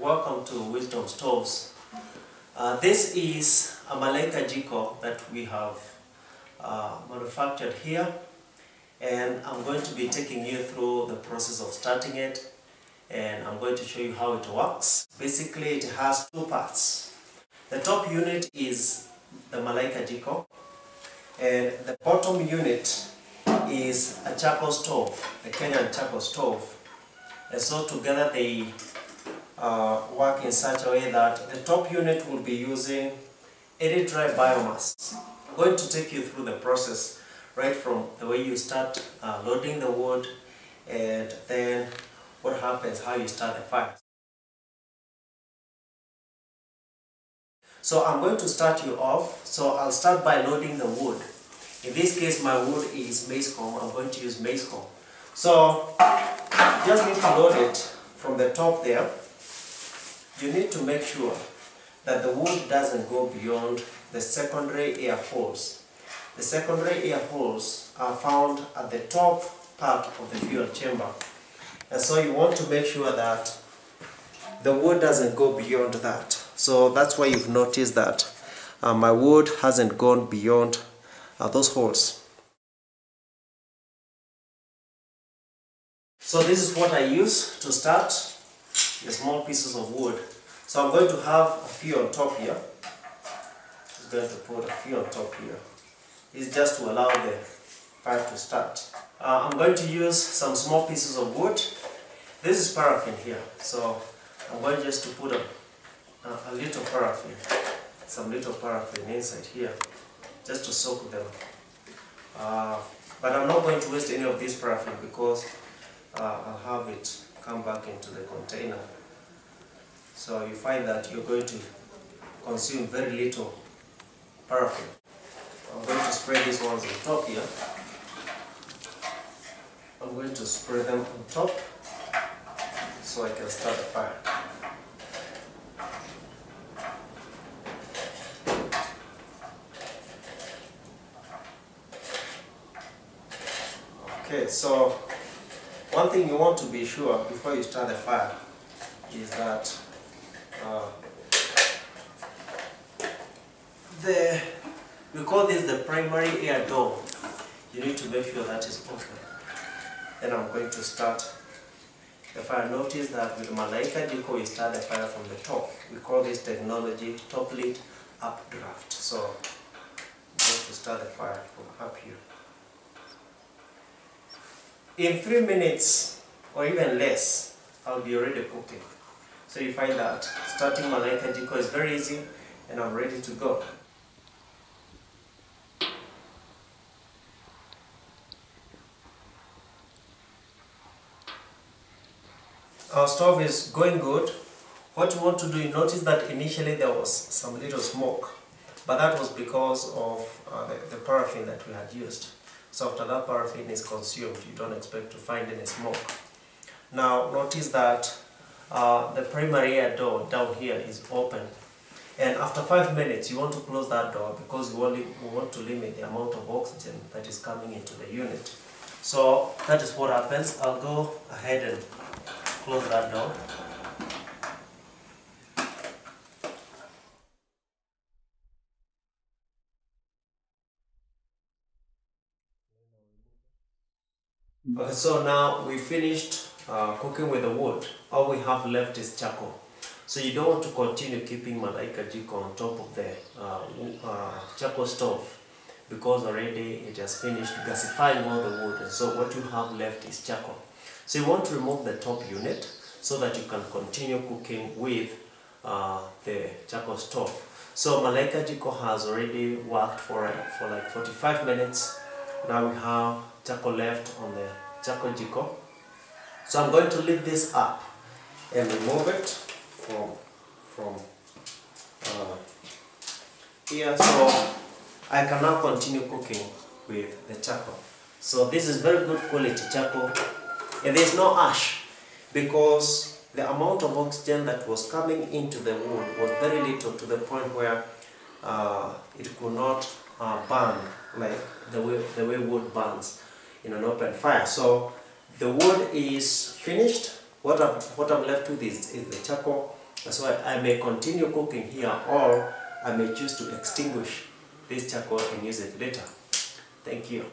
welcome to Wisdom Stoves. This is a Malaika Jiko that we have manufactured here, and I'm going to be taking you through the process of starting it, and I'm going to show you how it works. Basically, it has two parts. The top unit is the Malaika Jiko, and the bottom unit is a charcoal stove, a Kenyan charcoal stove. And so together they work in such a way that the top unit will be using air dry biomass. I'm going to take you through the process right from the way you start loading the wood, and then what happens, how you start the fire. So I'm going to start you off. So I'll start by loading the wood. In this case, my wood is maize comb. I'm going to use maize comb. So you just need to load it from the top there. You need to make sure that the wood doesn't go beyond the secondary air holes. The secondary air holes are found at the top part of the fuel chamber. And so you want to make sure that the wood doesn't go beyond that. So that's why you've noticed that my wood hasn't gone beyond those holes. So this is what I use to start the small pieces of wood. So I'm going to have a few on top here. I'm going to put a few on top here. It's just to allow the fire to start. I'm going to use some small pieces of wood. This is paraffin here. So I'm going just to put a little paraffin, some little paraffin inside here, just to soak them. But I'm not going to waste any of this paraffin because I'll have it come back into the container. So you find that you're going to consume very little paraffin. I'm going to spray these ones on top here. I'm going to spray them on top so I can start the fire. Okay, so one thing you want to be sure before you start the fire is that we call this the primary air door. You need to make sure that is open. Then I'm going to start the fire. Notice that with Malaika Jiko we start the fire from the top. We call this technology top lit updraft. So I'm going to start the fire from up here. In 3 minutes or even less, I'll be already cooking. So you find that starting Malaika Jiko is very easy, and I'm ready to go. Our stove is going good. What you want to do, you notice that initially there was some little smoke, but that was because of the paraffin that we had used. So after that paraffin is consumed, you don't expect to find any smoke. Now notice that the primary air door down here is open, and after 5 minutes you want to close that door because we want to limit the amount of oxygen that is coming into the unit. So that is what happens. I'll go ahead and close that door. Okay, so now we finished cooking with the wood. All we have left is charcoal. So you don't want to continue keeping Malaika Jiko on top of the charcoal stove because already it has finished gasifying all the wood, and so what you have left is charcoal. So you want to remove the top unit so that you can continue cooking with the charcoal stove. So Malaika Jiko has already worked for like 45 minutes. Now we have charcoal left on the charcoal Jiko. So I'm going to lift this up and remove it from here, so I can now continue cooking with the charcoal. So this is very good quality charcoal, and there's no ash because the amount of oxygen that was coming into the wood was very little, to the point where it could not burn like the way wood burns in an open fire. So the wood is finished. What I'm left with is the charcoal, That's why I may continue cooking here, or I may choose to extinguish this charcoal and use it later. Thank you.